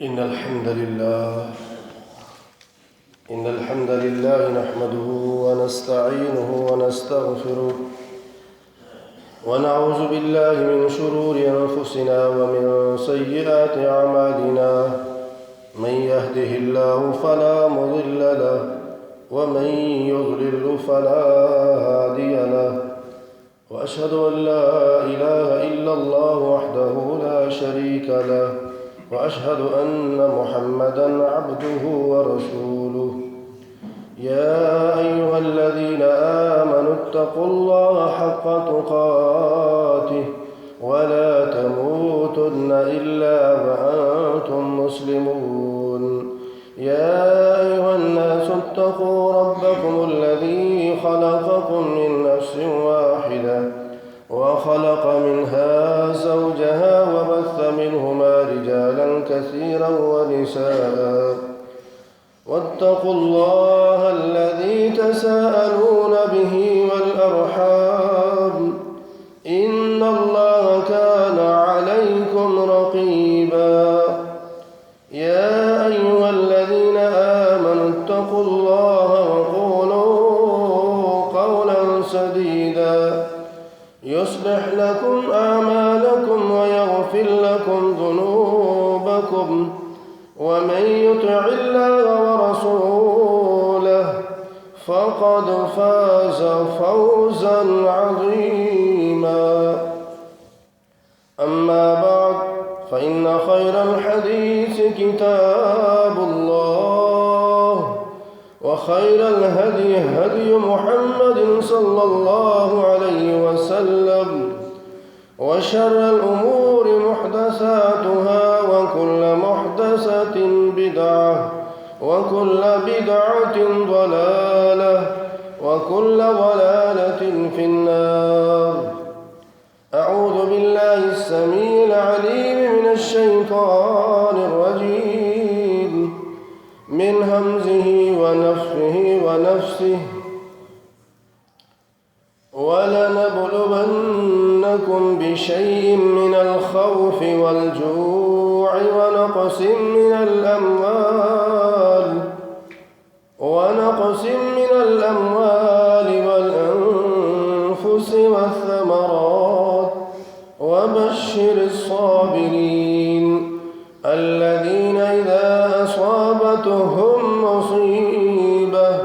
إن الحمد لله نحمده ونستعينه ونستغفره ونعوذ بالله من شرور أنفسنا ومن سيئات أعمالنا من يهده الله فلا مضل له ومن يضلل فلا هادي له وأشهد أن لا إله إلا الله وحده لا شريك له وأشهد أن محمدًا عبده ورسوله يا أيها الذين آمنوا اتقوا الله حق تقاته ولا تموتن إلا وأنتم مسلمون يا أيها الناس اتقوا ربكم الذي خلقكم من نفس واحدة وخلق منها زوجها وبث منهما رجالا كثيرا ونساء واتقوا الله الذي تساءلون به والأرحام إن الله كان عليكم رقيبا يا أيها الذين آمنوا اتقوا الله وقولوا قولا سديدا يصلح لكم أعمالكم ويغفر لكم ذنوبكم ومن يطع الله ورسوله فقد فاز فوزا عظيما أما بعد فإن خير الحديث كتاب الله وخير الهدي هدي محمد صلى الله عليه وسلم وشر الأمور محدثاتها وكل محدثة بدعة وكل بدعة ضلالة وكل ضلالة في النار أعوذ بالله السميع العليم من الشيطان الرجيم من همزه ونفخه ونفسه ولنبلونكم بشيء من الخوف والجوع ونقص من الأموال والأنفس والثمرات وبشر الصابرين الذين إذا أصابتهم مصيبة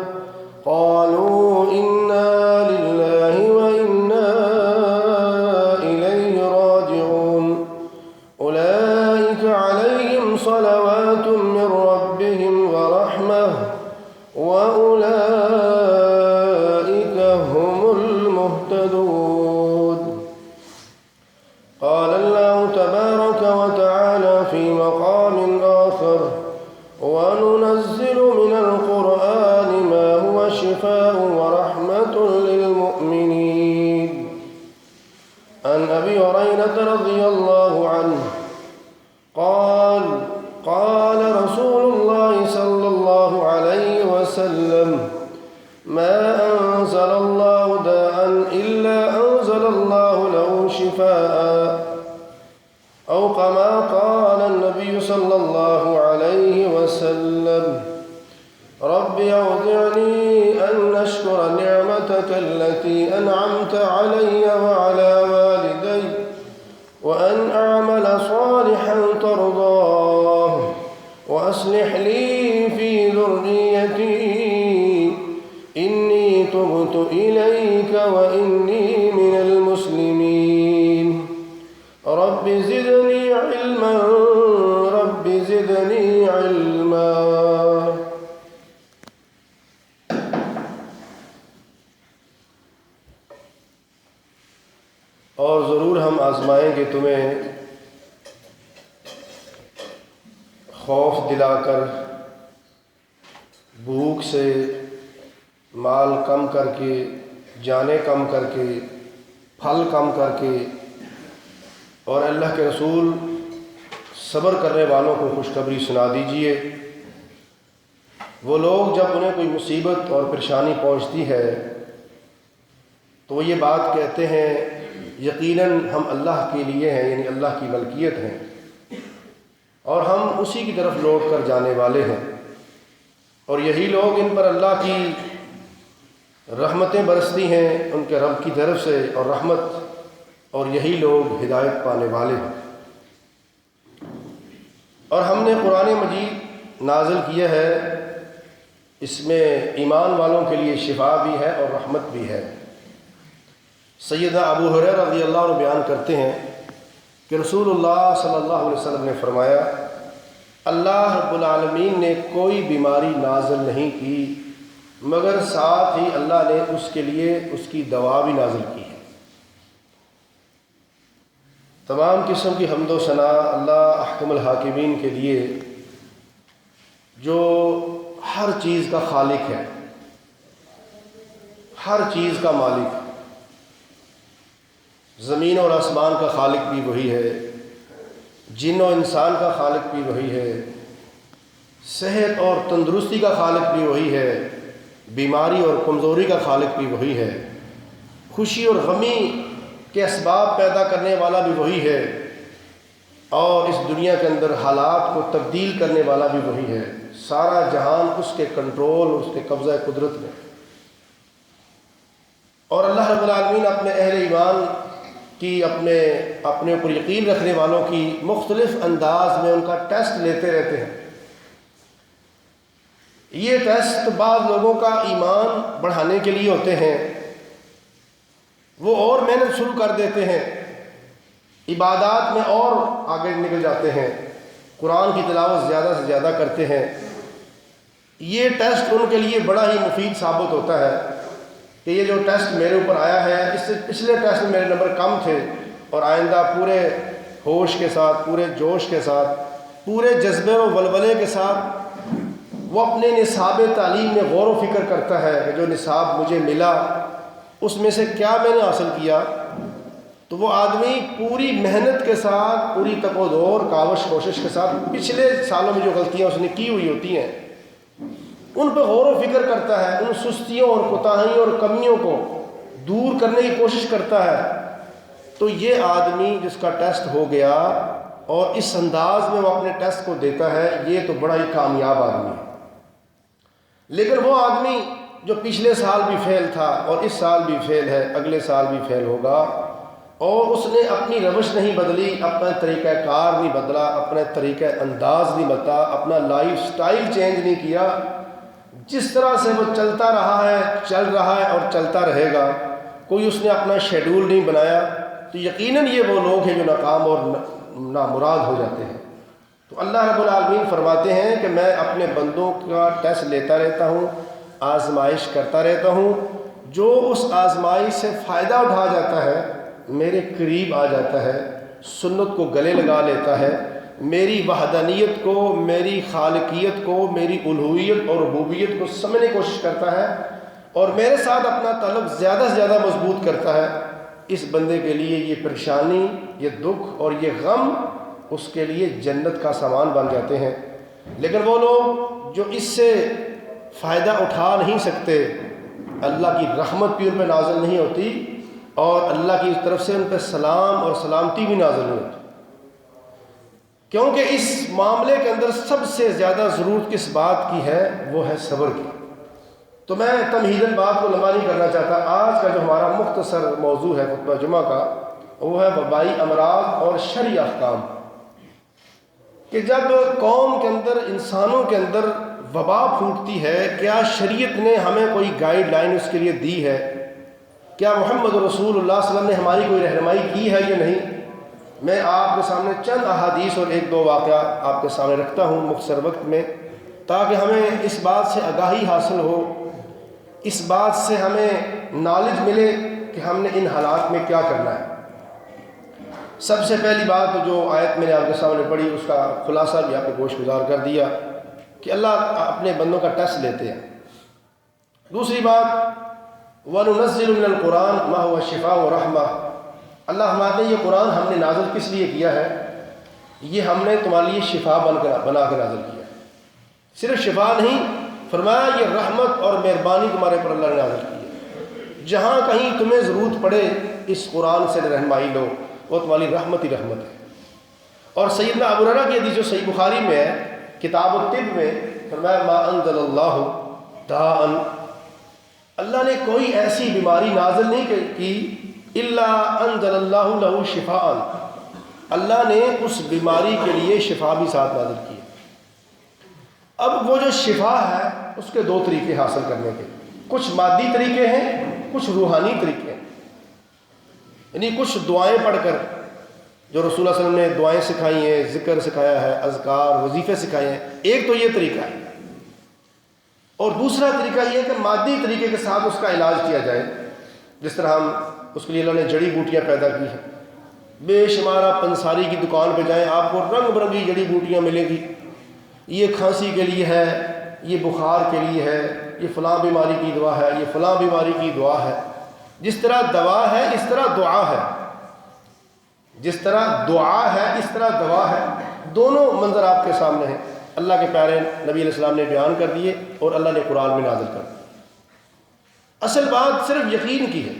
قالوا إنا لله وإنا إليه راجعون أولئك عليهم صلوات من ربهم ورحمة وأولئك هم المهتدون قال الله تبارك وتعالى في مقام آخر وننزل من القرآن ما هو شفاء ورحمة للمؤمنين عن أبي هريرة رضي الله عنه قال قال رسول الله صلى الله عليه وسلم ما أنزل الله داء إلا أنزل الله له شفاء أو كما قال النبي صلى الله عليه وسلم رب أوزعني أن أشكر نعمتك التي أنعمت علي وعلى والدي وأن أعمل صالحا ترضاه وأصلح لي في ذريتي إني تبت إليك وإني من المسلمين رب زدني علما رب زدني علما اور ضرور ہم آزمائیں گے تمہیں خوف دلا کر بھوک سے مال کم کر کے جانیں کم کر کے پھل کم کر کے اور اللہ کے رسول صبر کرنے والوں کو خوشخبری سنا دیجئے وہ لوگ جب انہیں کوئی مصیبت اور پریشانی پہنچتی ہے تو وہ یہ بات کہتے ہیں یقیناً ہم اللہ کے لیے ہیں، یعنی اللہ کی ملکیت ہیں، اور ہم اسی کی طرف لوٹ کر جانے والے ہیں، اور یہی لوگ ان پر اللہ کی رحمتیں برستی ہیں ان کے رب کی طرف سے اور رحمت، اور یہی لوگ ہدایت پانے والے ہیں۔ اور ہم نے قرآن مجید نازل کیا ہے، اس میں ایمان والوں کے لیے شفا بھی ہے اور رحمت بھی ہے۔ سیدنا ابو ہریرہ رضی اللہ عنہ بیان کرتے ہیں کہ رسول اللہ صلی اللہ علیہ وسلم نے فرمایا، اللہ رب العالمین نے کوئی بیماری نازل نہیں کی مگر ساتھ ہی اللہ نے اس کے لیے اس کی دوا بھی نازل کی ہے۔ تمام قسم کی حمد و ثنا اللہ احکم الحاکمین کے لیے، جو ہر چیز کا خالق ہے، ہر چیز کا مالک۔ زمین اور آسمان کا خالق بھی وہی ہے، جن و انسان کا خالق بھی وہی ہے، صحت اور تندرستی کا خالق بھی وہی ہے، بیماری اور کمزوری کا خالق بھی وہی ہے، خوشی اور غمی کے اسباب پیدا کرنے والا بھی وہی ہے، اور اس دنیا کے اندر حالات کو تبدیل کرنے والا بھی وہی ہے۔ سارا جہان اس کے کنٹرول اور اس کے قبضہ قدرت میں۔ اور اللہ رب العالمین اپنے اہل ایمان کی اپنے اوپر یقین رکھنے والوں کی مختلف انداز میں ان کا ٹیسٹ لیتے رہتے ہیں۔ یہ ٹیسٹ بعض لوگوں کا ایمان بڑھانے کے لیے ہوتے ہیں، وہ اور محنت شروع کر دیتے ہیں، عبادات میں اور آگے نکل جاتے ہیں، قرآن کی تلاوت زیادہ سے زیادہ کرتے ہیں۔ یہ ٹیسٹ ان کے لیے بڑا ہی مفید ثابت ہوتا ہے کہ یہ جو ٹیسٹ میرے اوپر آیا ہے، اس سے پچھلے ٹیسٹ میں میرے نمبر کم تھے، اور آئندہ پورے ہوش کے ساتھ، پورے جوش کے ساتھ، پورے جذبے و ولولے کے ساتھ وہ اپنے نصاب تعلیم میں غور و فکر کرتا ہے کہ جو نصاب مجھے ملا اس میں سے کیا میں نے حاصل کیا۔ تو وہ آدمی پوری محنت کے ساتھ، پوری تپ و دور، کاوش کوشش کے ساتھ پچھلے سالوں میں جو غلطیاں اس نے کی ہوئی ہوتی ہیں ان پہ غور و فکر کرتا ہے، ان سستیوں اور کوتاہیوں اور کمیوں کو دور کرنے کی کوشش کرتا ہے۔ تو یہ آدمی جس کا ٹیسٹ ہو گیا اور اس انداز میں وہ اپنے ٹیسٹ کو دیتا ہے، یہ تو بڑا ہی کامیاب آدمی ہے۔ لیکن وہ آدمی جو پچھلے سال بھی فیل تھا اور اس سال بھی فیل ہے، اگلے سال بھی فیل ہوگا، اور اس نے اپنی روش نہیں بدلی، اپنا طریقہ کار نہیں بدلا، اپنا طریقہ انداز نہیں بدلا، اپنا لائف سٹائل چینج نہیں کیا، جس طرح سے وہ چلتا رہا ہے، چل رہا ہے اور چلتا رہے گا، کوئی اس نے اپنا شیڈول نہیں بنایا، تو یقیناً یہ وہ لوگ ہیں جو ناکام اور نامراد ہو جاتے ہیں۔ تو اللہ رب العالمین فرماتے ہیں کہ میں اپنے بندوں کا ٹیسٹ لیتا رہتا ہوں، آزمائش کرتا رہتا ہوں، جو اس آزمائش سے فائدہ اٹھا جاتا ہے، میرے قریب آ جاتا ہے، سنت کو گلے لگا لیتا ہے، میری وحدانیت کو، میری خالقیت کو، میری الوہیت اور ربوبیت کو سمجھنے کی کوشش کرتا ہے اور میرے ساتھ اپنا تعلق زیادہ سے زیادہ مضبوط کرتا ہے، اس بندے کے لیے یہ پریشانی، یہ دکھ اور یہ غم اس کے لیے جنت کا سامان بن جاتے ہیں۔ لیکن وہ لوگ جو اس سے فائدہ اٹھا نہیں سکتے، اللہ کی رحمت بھی ان پہ نازل نہیں ہوتی اور اللہ کی طرف سے ان پہ سلام اور سلامتی بھی نازل نہیں ہوتی، کیونکہ اس معاملے کے اندر سب سے زیادہ ضرورت کس بات کی ہے؟ وہ ہے صبر کی۔ تو میں تمہیداً بات کو لمبا نہیں کرنا چاہتا۔ آج کا جو ہمارا مختصر موضوع ہے خطبہ جمعہ کا، وہ ہے وبائی امراض اور شرعی احکام، کہ جب قوم کے اندر، انسانوں کے اندر وبا پھوٹتی ہے، کیا شریعت نے ہمیں کوئی گائیڈ لائن اس کے لیے دی ہے؟ کیا محمد رسول اللہ صلی اللہ علیہ وسلم نے ہماری کوئی رہنمائی کی ہے یا نہیں؟ میں آپ کے سامنے چند احادیث اور ایک دو واقعہ آپ کے سامنے رکھتا ہوں مختصر وقت میں، تاکہ ہمیں اس بات سے آگاہی حاصل ہو، اس بات سے ہمیں نالج ملے کہ ہم نے ان حالات میں کیا کرنا ہے۔ سب سے پہلی بات جو آیت میں نے آپ کے سامنے پڑھی، اس کا خلاصہ بھی آپ کو گوش گزار کر دیا کہ اللہ اپنے بندوں کا ٹیسٹ لیتے ہیں۔ دوسری بات، وَنُنَزِّلُ مِنَ الْقُرْآنِ مَا هُوَ شِفَاءٌ وَرَحْمَةٌ، اللہ فرماتے ہیں یہ قرآن ہم نے نازل کس لیے کیا ہے؟ یہ ہم نے تمہارے لیے شفا بنا کے نازل کیا ہے۔ صرف شفا نہیں، فرمایا یہ رحمت اور مہربانی تمہارے پر اللہ نے نازل کی ہے۔ جہاں کہیں تمہیں ضرورت پڑے اس قرآن سے رہنمائی لو، وہ تمہاری رحمت ہی رحمت ہے۔ اور سیدنا ابو ہریرہ کی حدیث جو صحیح بخاری میں ہے کتاب الطب میں فرمایا ما انزل اللہ داء، اللہ نے کوئی ایسی بیماری نازل نہیں کی الا انزل اللہ لہ شفاء، اللہ نے اس بیماری کے لیے شفا بھی ساتھ نازل کی۔ اب وہ جو شفا ہے اس کے دو طریقے حاصل کرنے کے، کچھ مادی طریقے ہیں، کچھ روحانی طریقے ہیں، یعنی کچھ دعائیں پڑھ کر جو رسول اللہ صلی اللہ علیہ وسلم نے دعائیں سکھائی ہیں، ذکر سکھایا ہے، اذکار وظیفے سکھائے ہیں، ایک تو یہ طریقہ ہے، اور دوسرا طریقہ یہ ہے کہ مادی طریقے کے ساتھ اس کا علاج کیا جائے، جس طرح ہم اس کے لیے اللہ نے جڑی بوٹیاں پیدا کی ہیں، بے شمار آپ پنساری کی دکان پہ جائیں آپ کو رنگ برنگی جڑی بوٹیاں ملیں گی، یہ کھانسی کے لیے ہے، یہ بخار کے لیے ہے، یہ فلاں بیماری کی دعا ہے، یہ فلاں بیماری کی دعا ہے۔ جس طرح دوا ہے اس طرح دعا ہے، جس طرح دعا ہے اس طرح دوا ہے، دونوں منظر آپ کے سامنے ہیں، اللہ کے پیارے نبی علیہ السلام نے بیان کر دیے اور اللہ نے قرآن میں نازل کر دیے۔ اصل بات صرف یقین کی ہے،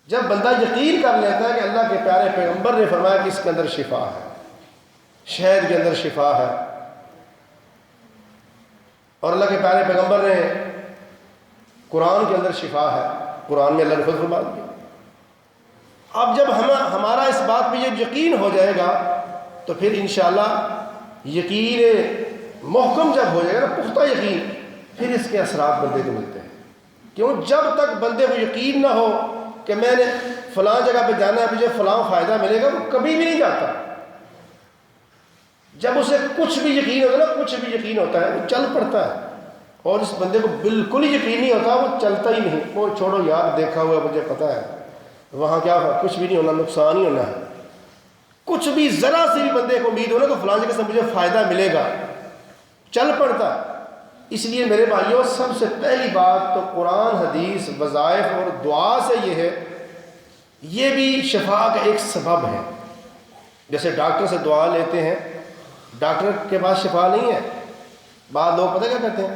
جب بندہ یقین کر لیتا ہے کہ اللہ کے پیارے پیغمبر نے فرمایا کہ اس کے اندر شفا ہے، شہد کے اندر شفا ہے، اور اللہ کے پیارے پیغمبر نے قرآن کے اندر شفا ہے، قرآن میں اللہ نے خود فرما دیا۔ اب جب ہمارا اس بات پہ یہ یقین ہو جائے گا تو پھر انشاءاللہ یقین محکم جب ہو جائے گا، پختہ یقین، پھر اس کے اثرات بندے کو ملتے ہیں۔ کیوں؟ جب تک بندے کو یقین نہ ہو کہ میں نے فلاں جگہ پہ جانا ہے، مجھے فلاں فائدہ ملے گا، وہ کبھی بھی نہیں جاتا۔ جب اسے کچھ بھی یقین ہوتا ہے نا، کچھ بھی یقین ہوتا ہے وہ چل پڑتا ہے، اور اس بندے کو بالکل ہی یقین نہیں ہوتا وہ چلتا ہی نہیں، وہ چھوڑو یار دیکھا ہوا مجھے پتہ ہے وہاں کیا کچھ بھی نہیں ہونا، نقصان ہی ہونا ہے۔ کچھ بھی ذرا سے بھی بندے کو امید ہونا کہ فلاں جگہ سے مجھے فائدہ ملے گا، چل پڑتا۔ اس لیے میرے بھائیوں سب سے پہلی بات تو قرآن حدیث وظائف اور دعا سے یہ ہے، یہ بھی شفا کا ایک سبب ہے۔ جیسے ڈاکٹر سے دعا لیتے ہیں، ڈاکٹر کے پاس شفا نہیں ہے، بعض لوگ پتہ کیا کہتے ہیں،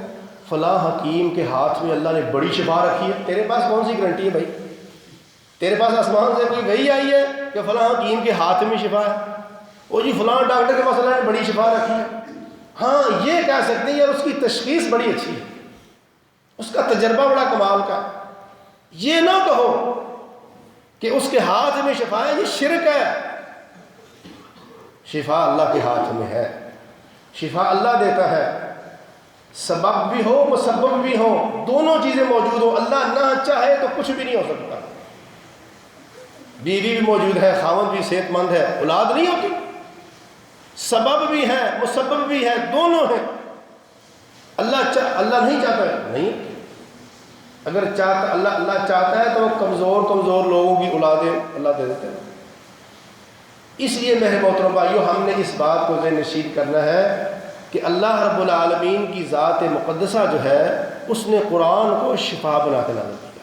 فلاں حکیم کے ہاتھ میں اللہ نے بڑی شفا رکھی ہے۔ تیرے پاس کون سی گارنٹی ہے بھائی؟ تیرے پاس آسمان سے کوئی وحی آئی ہے کہ فلاں حکیم کے ہاتھ میں شفا ہے؟ وہ جی فلاں ڈاکٹر کے پاس اللہ نے بڑی شفا رکھی ہے۔ ہاں یہ کہہ سکتے ہیں یار اس کی تشخیص بڑی اچھی ہے، اس کا تجربہ بڑا کمال کا ہے۔ یہ نہ کہو کہ اس کے ہاتھ میں شفا ہے، یہ شرک ہے۔ شفا اللہ کے ہاتھ میں ہے، شفا اللہ دیتا ہے، سبب بھی ہو مسبب بھی ہو، دونوں چیزیں موجود ہو، اللہ نہ چاہے تو کچھ بھی نہیں ہو سکتا۔ بیوی بھی موجود ہے، خاوند بھی صحت مند ہے، اولاد نہیں ہوتی، سبب بھی ہے مسبب بھی ہے، دونوں ہیں۔ اللہ نہیں چاہتا ہے نہیں، اگر چاہتا اللہ چاہتا ہے تو وہ کمزور لوگوں کی اولادیں اللہ دے دیتے ہیں۔ اس لیے میرے محترم بھائیو ہم نے اس بات کو ذہن نشین کرنا ہے کہ اللہ رب العالمین کی ذات مقدسہ جو ہے اس نے قرآن کو شفا بنا کے نازل کیا۔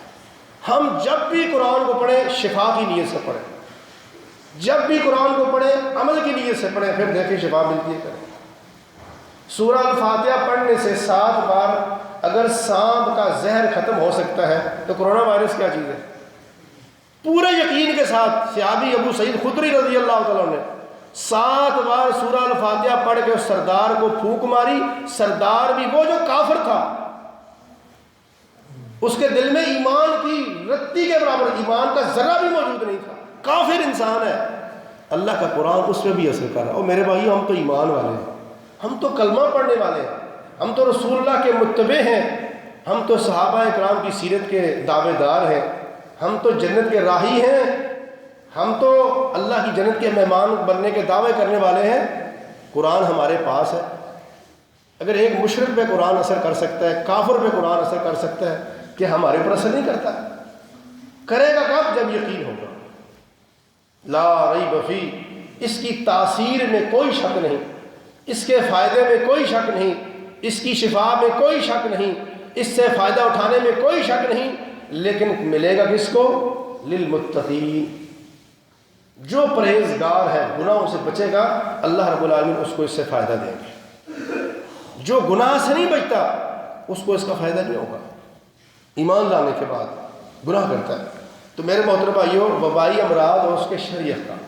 ہم جب بھی قرآن کو پڑھیں شفا کی نیت سے پڑھیں، جب بھی قرآن کو پڑھیں عمل کی نیت سے پڑھیں، پھر دیکھیں شفا ملتی ہے کریں۔ سورہ الفاتحہ پڑھنے سے 7 بار اگر سانپ کا زہر ختم ہو سکتا ہے تو کرونا وائرس کیا چیز ہے؟ پورے یقین کے ساتھ صحابی ابو سعید خدری رضی اللہ تعالیٰ نے 7 بار سورہ الفاتحہ پڑھ کے اس سردار کو پھونک ماری۔ سردار بھی وہ جو کافر تھا، اس کے دل میں ایمان کی رتی کے برابر ایمان کا ذرہ بھی موجود نہیں تھا، کافر انسان ہے، اللہ کا قرآن اس میں بھی اثر کر رہا ہے۔ اور میرے بھائیو ہم تو ایمان والے ہیں، ہم تو کلمہ پڑھنے والے ہیں، ہم تو رسول اللہ کے متبع ہیں، ہم تو صحابہ کرام کی سیرت کے دعوے دار ہیں، ہم تو جنت کے راہی ہیں، ہم تو اللہ کی جنت کے مہمان بننے کے دعوے کرنے والے ہیں۔ قرآن ہمارے پاس ہے، اگر ایک مشرک پہ قرآن اثر کر سکتا ہے، کافر پہ قرآن اثر کر سکتا ہے، کہ ہمارے پر اثر نہیں کرتا؟ کرے گا کب؟ جب یقین ہوگا۔ لا ریب فی، اس کی تاثیر میں کوئی شک نہیں، اس کے فائدے میں کوئی شک نہیں، اس کی شفا میں کوئی شک نہیں، اس سے فائدہ اٹھانے میں کوئی شک نہیں، لیکن ملے گا کس کو؟ للمتقین، جو پرہیزگار ہے، گناہوں سے بچے گا، اللہ رب العالمین اس کو اس سے فائدہ دیں گے۔ جو گناہ سے نہیں بچتا اس کو اس کا فائدہ نہیں ہوگا، ایمان لانے کے بعد گناہ کرتا ہے۔ تو میرے محترم بھائیوں وبائی امراض اور اس کے شرعی احکام،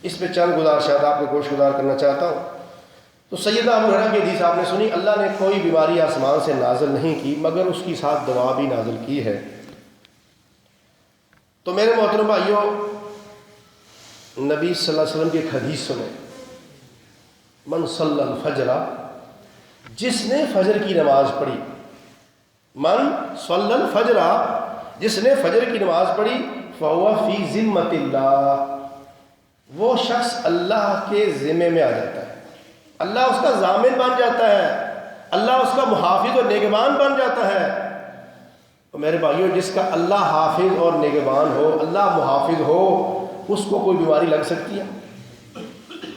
اس پہ چند گزارشات آپ کو گوش گزار کرنا چاہتا ہوں۔ تو سیدنا ابو ہریرہ کی حدیث آپ نے سنی، اللہ نے کوئی بیماری آسمان سے نازل نہیں کی مگر اس کی ساتھ دوا بھی نازل کی ہے۔ تو میرے محترم بھائیوں، نبی صلی اللہ علیہ وسلم کی ایک حدیث سنیں، من صلی الفجر، جس نے فجر کی نماز پڑھی، من صلی الفجر، جس نے فجر کی نماز پڑھی، فہو فی ذمۃ اللہ، وہ شخص اللہ کے ذمے میں آ جاتا ہے، اللہ اس کا ضامن بن جاتا ہے، اللہ اس کا محافظ اور نگہبان بن جاتا ہے۔ تو میرے بھائیوں، جس کا اللہ حافظ اور نگہبان ہو، اللہ محافظ ہو، اس کو کوئی بیماری لگ سکتی ہے؟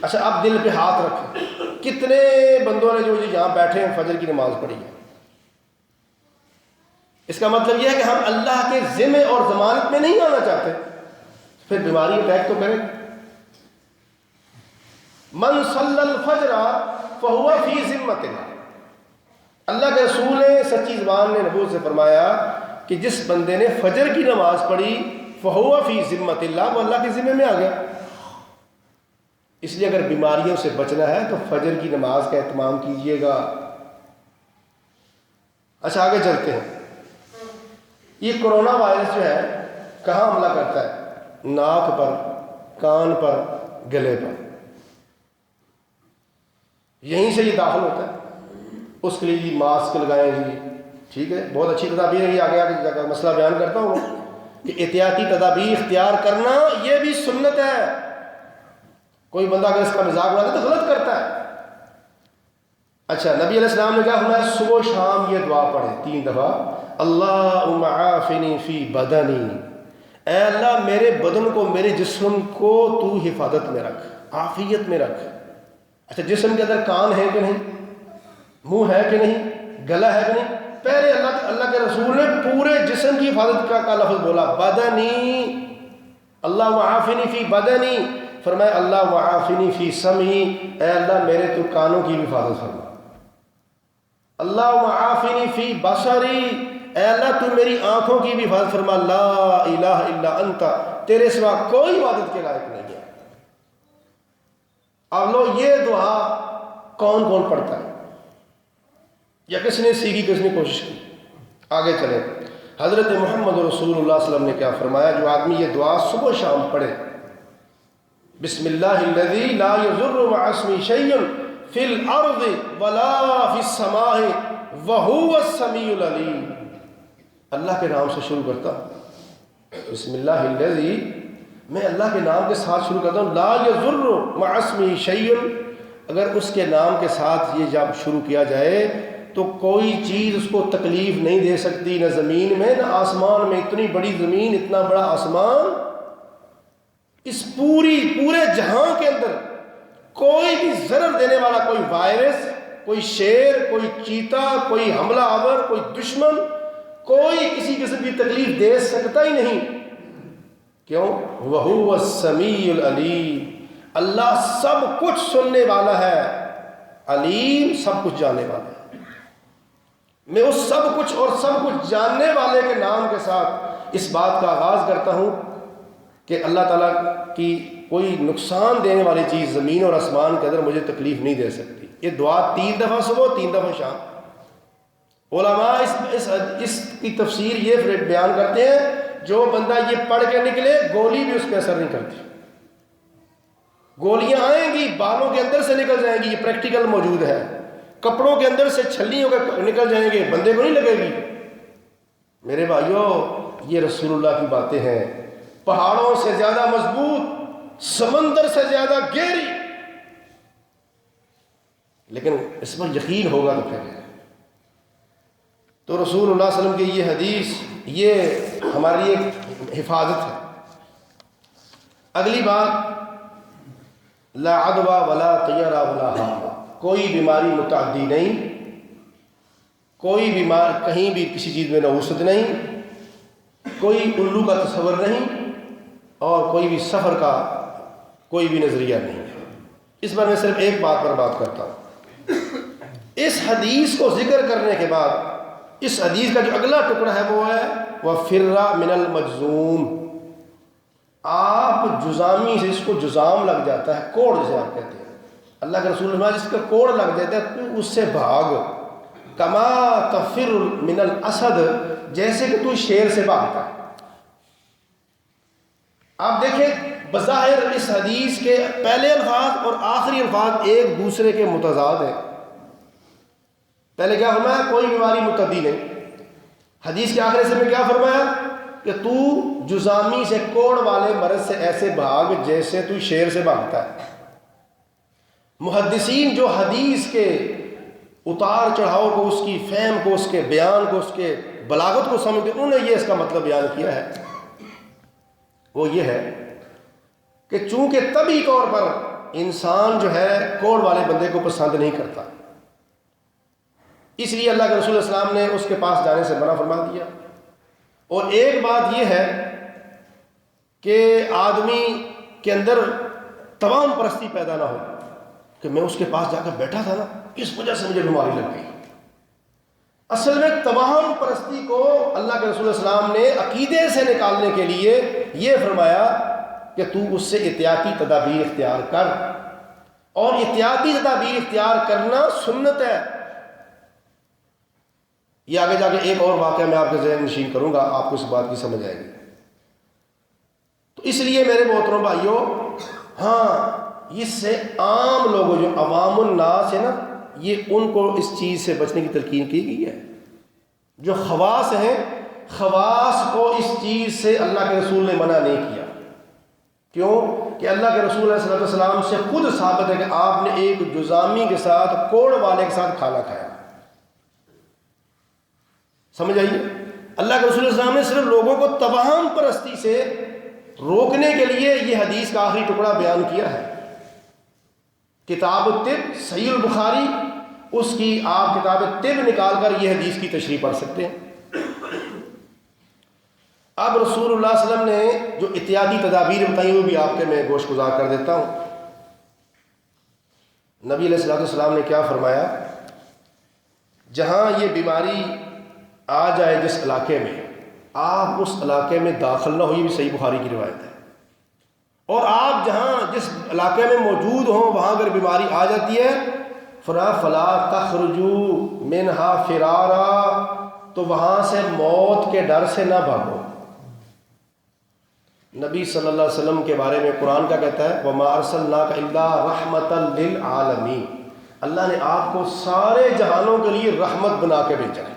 اچھا، اب دل پہ ہاتھ رکھیں، کتنے بندوں نے جو یہاں بیٹھے ہیں فجر کی نماز پڑھی ہے؟ اس کا مطلب یہ ہے کہ ہم اللہ کے ذمے اور ضمانت میں نہیں آنا چاہتے، پھر بیماری اٹیک تو کرے۔ من صلی الفجر فہو فی ذمۃ اللہ، اللہ کے رسول نے سچی زبان نے نبوت سے فرمایا کہ جس بندے نے فجر کی نماز پڑھی، فہو فی ذمۃ اللہ، وہ اللہ کے ذمے میں آ گیا۔ اس لیے اگر بیماریوں سے بچنا ہے تو فجر کی نماز کا اہتمام کیجیے گا۔ اچھا، آگے چلتے ہیں۔ یہ کرونا وائرس جو ہے کہاں حملہ کرتا ہے؟ ناک پر، کان پر، گلے پر، یہیں سے یہ داخل ہوتا ہے۔ اس کے لیے جی ماسک لگائیں جی، ٹھیک ہے، بہت اچھی تدابیر ہے، یہ آگے آگے مسئلہ بیان کرتا ہوں کہ احتیاطی تدابیر اختیار کرنا یہ بھی سنت ہے۔ کوئی بندہ اگر اس کا مذاق اڑاتا ہے تو غلط کرتا ہے۔ اچھا، نبی علیہ السلام نے کہا فرمایا صبح و شام یہ دعا پڑھیں 3 دفعہ، اللہم عافنی فی بدنی، اے اللہ میرے بدن کو، میرے جسم کو تو حفاظت میں رکھ، عافیت میں رکھ۔ اچھا، جسم کے اندر کان ہے کہ نہیں، منہ ہے کہ نہیں، گلا ہے کہ نہیں؟ پہلے اللہ کے رسول نے پورے جسم کی حفاظت کا لفظ بولا، بدنی، اللہ عافنی فی بدنی، فرمایا اللہ عافنی فی سمعی، اے اللہ میرے تو کانوں کی بھی حفاظت فرما، اللہ عافنی فی بصری، اے اللہ تو میری آنکھوں کی بھی حفاظت فرما، لا الہ الا انت، تیرے سوا کوئی عبادت کے لائق نہیں ہے۔ اب لو، یہ دعا کون کون پڑھتا ہے، یا کس نے سیکھی، کس نے کوشش کی؟ آگے چلیں۔ حضرت محمد رسول اللہ صلی اللہ علیہ وسلم نے کیا فرمایا؟ جو آدمی یہ دعا صبح و شام پڑھے، بسم اللہ الذی لا یضر مع اسمہ شیء فی الارض ولا فی السماء وہو السمیع العلیم، اللہ کے نام سے شروع کرتا ہوں، بسم اللہ الذی، میں اللہ کے نام کے ساتھ شروع کرتا ہوں، لا یضر مع اسمہ شیء، اگر اس کے نام کے ساتھ یہ جب شروع کیا جائے تو کوئی چیز اس کو تکلیف نہیں دے سکتی، نہ زمین میں نہ آسمان میں، اتنی بڑی زمین، اتنا بڑا آسمان، اس پورے جہاں کے اندر کوئی بھی ضرر دینے والا، کوئی وائرس، کوئی شیر، کوئی چیتا، کوئی حملہ آور، کوئی دشمن، کوئی کسی قسم کی تکلیف دے سکتا ہی نہیں۔ کیوں؟ وَهُوَ السَّمِيعُ الْعَلِيمُ، اللہ سب کچھ سننے والا ہے، علیم سب کچھ جاننے والا ہے۔ میں اس سب کچھ اور سب کچھ جاننے والے کے نام کے ساتھ اس بات کا آغاز کرتا ہوں کہ اللہ تعالیٰ کی کوئی نقصان دینے والی چیز زمین اور آسمان کے اندر مجھے تکلیف نہیں دے سکتی۔ یہ دعا 3 دفعہ صبح، 3 دفعہ شام۔ علماء اس کی تفسیر یہ بیان کرتے ہیں، جو بندہ یہ پڑھ کے نکلے گولی بھی اس پہ اثر نہیں کرتی، گولیاں آئیں گی بالوں کے اندر سے نکل جائیں گی، یہ پریکٹیکل موجود ہے، کپڑوں کے اندر سے چھلیوں کے نکل جائیں گے، بندے کو نہیں لگے گی۔ میرے بھائیوں، یہ رسول اللہ کی باتیں ہیں، پہاڑوں سے زیادہ مضبوط، سمندر سے زیادہ گہری، لیکن اس پر یقین ہوگا تو پھر۔ تو رسول اللہ صلی اللہ علیہ وسلم کی یہ حدیث، یہ ہماری ایک حفاظت ہے۔ اگلی بات، لا عدوى ولا طیر ولا حام، کوئی بیماری متعدی نہیں، کوئی بیمار کہیں بھی کسی چیز میں نحوست نہیں، کوئی الو کا تصور نہیں، اور کوئی بھی سفر کا کوئی بھی نظریہ نہیں ہے۔ اس بار میں صرف ایک بات پر بات کرتا ہوں۔ اس حدیث کو ذکر کرنے کے بعد اس حدیث کا جو اگلا ٹکڑا ہے وہ ہے وَفِرَّ مِنَ الْمَجْزُومِ، آپ جزامی سے، اس کو جزام لگ جاتا ہے، کوڑ جسے آپ کہتے ہیں، اللہ کے رسول نے جس کا کوڑ لگ جاتا ہے تو اس سے بھاگ، کما تفر من الاسد، جیسے کہ تو شیر سے بھاگتا ہے۔ آپ دیکھیں بظاہر اس حدیث کے پہلے الفاظ اور آخری الفاظ ایک دوسرے کے متضاد ہیں۔ پہلے کیا فرمایا؟ کوئی بیماری متعدی نہیں۔ حدیث کے آخر سے میں کیا فرمایا؟ کہ تو جزامی سے، کوڑ والے مرض سے ایسے بھاگ جیسے تو شیر سے بھاگتا ہے۔ محدثین جو حدیث کے اتار چڑھاؤ کو، اس کی فہم کو، اس کے بیان کو، اس کے بلاغت کو سمجھتے، انہوں نے یہ اس کا مطلب بیان کیا ہے، وہ یہ ہے کہ چونکہ طبعی طور پر انسان جو ہے کوڑ والے بندے کو پسند نہیں کرتا، اس لیے اللہ کے رسول السلام نے اس کے پاس جانے سے منع فرما دیا۔ اور ایک بات یہ ہے کہ آدمی کے اندر توام پرستی پیدا نہ ہو کہ میں اس کے پاس جا کر بیٹھا تھا نا، اس وجہ سے مجھے بیماری لگ گئی۔ اصل میں توام پرستی کو اللہ کے رسول السلام نے عقیدے سے نکالنے کے لیے یہ فرمایا کہ تو اس سے احتیاطی تدابیر اختیار کر، اور احتیاطی تدابیر اختیار کرنا سنت ہے۔ یہ آگے جا کے ایک اور واقعہ میں آپ کے ذہن نشین کروں گا، آپ کو اس بات کی سمجھ آئے گی۔ تو اس لیے میرے محترم بھائیوں، ہاں اس سے عام لوگوں جو عوام الناس ہے نا، یہ ان کو اس چیز سے بچنے کی تلقین کی گئی ہے۔ جو خواص ہیں، خواص کو اس چیز سے اللہ کے رسول نے منع نہیں کیا۔ کیوں؟ کہ اللہ کے رسول علیہ السلام سے خود ثابت ہے کہ آپ نے ایک جزامی کے ساتھ، کوڑ والے کے ساتھ کھانا کھایا۔ سمجھ آئیے؟ اللہ کے رسول السلام نے صرف لوگوں کو توہم پرستی سے روکنے کے لیے یہ حدیث کا آخری ٹکڑا بیان کیا ہے۔ کتاب الطب، صحیح البخاری، اس کی آپ کتاب الطب نکال کر یہ حدیث کی تشریح پڑھ سکتے ہیں۔ اب رسول اللہ صلی اللہ علیہ وسلم نے جو احتیاطی تدابیر بتائی وہ بھی آپ کے میں گوش گزار کر دیتا ہوں۔ نبی علیہ السلام نے کیا فرمایا؟ جہاں یہ بیماری آ جائے جس علاقے میں، آپ اس علاقے میں داخل نہ ہو، یہ بھی صحیح بخاری کی روایت ہے۔ اور آپ جہاں جس علاقے میں موجود ہوں وہاں اگر بیماری آ جاتی ہے، فلا تخرجوا منها فرارا، تو وہاں سے موت کے ڈر سے نہ بھاگو۔ نبی صلی اللہ علیہ وسلم کے بارے میں قرآن کا کہتا ہے وَمَا أَرْسَلْنَاكَ إِلَّا رَحْمَةً لِلْعَالَمِينَ، اللہ نے آپ کو سارے جہانوں کے لیے رحمت بنا کے بھیجا ہے۔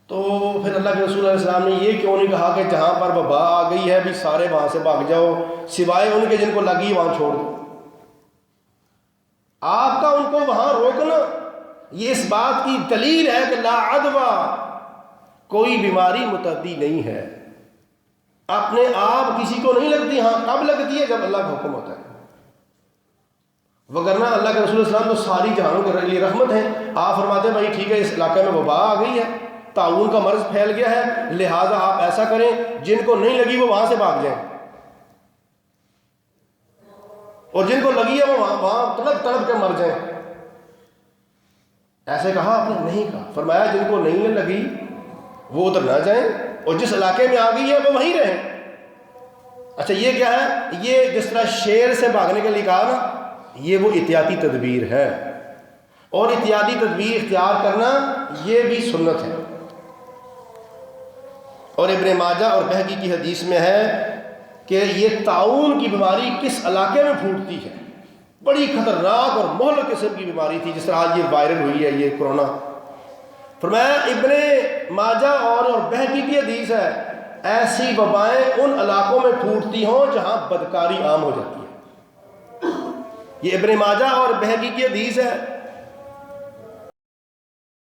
تو پھر اللہ کے رسول علیہ السلام نے یہ کیوں نہیں کہا کہ جہاں پر وبا آ گئی ہے بھی سارے وہاں سے بھاگ جاؤ، سوائے ان کے جن کو لگی وہاں چھوڑ دو؟ آپ کا ان کو وہاں روکنا یہ اس بات کی دلیل ہے کہ لا عدویٰ، کوئی بیماری متعدی نہیں ہے، اپنے آپ کسی کو نہیں لگتی۔ ہاں کب لگتی ہے؟ جب اللہ کا حکم ہوتا ہے، وگرنہ اللہ کے رسول السلام تو ساری جہانوں کے لیے رحمت ہے۔ آپ فرماتے ہیں بھائی ٹھیک ہے اس علاقے میں وبا آ گئی ہے، طاعون کا مرض پھیل گیا ہے، لہٰذا آپ ایسا کریں جن کو نہیں لگی وہ وہاں سے بھاگ جائیں، اور جن کو لگی ہے وہ وہاں تڑپ تڑپ کے مر جائیں۔ ایسے کہا آپ نے؟ نہیں کہا، فرمایا جن کو نہیں لگی وہ ادھر نہ جائیں، اور جس علاقے میں آ گئی ہے وہ وہیں رہیں۔ اچھا یہ کیا ہے؟ یہ جس طرح شیر سے بھاگنے کے لیے کہا نا، یہ وہ احتیاطی تدبیر ہے، اور احتیاطی تدبیر اختیار کرنا یہ بھی سنت ہے۔ اور ابن ماجہ اور بہقی کی حدیث میں ہے کہ یہ طاعون کی بیماری کس علاقے میں پھوٹتی ہے، بڑی خطرناک اور مہلک قسم کی بیماری تھی، جس طرح آج یہ وائرل ہوئی ہے یہ کرونا۔ فرمایا ابن ماجہ اور بہقی کی حدیث ہے ایسی وبائیں ان علاقوں میں پھوٹتی ہوں جہاں بدکاری عام ہو جاتی ہے۔ یہ ابن ماجہ اور بہقی کی حدیث ہے۔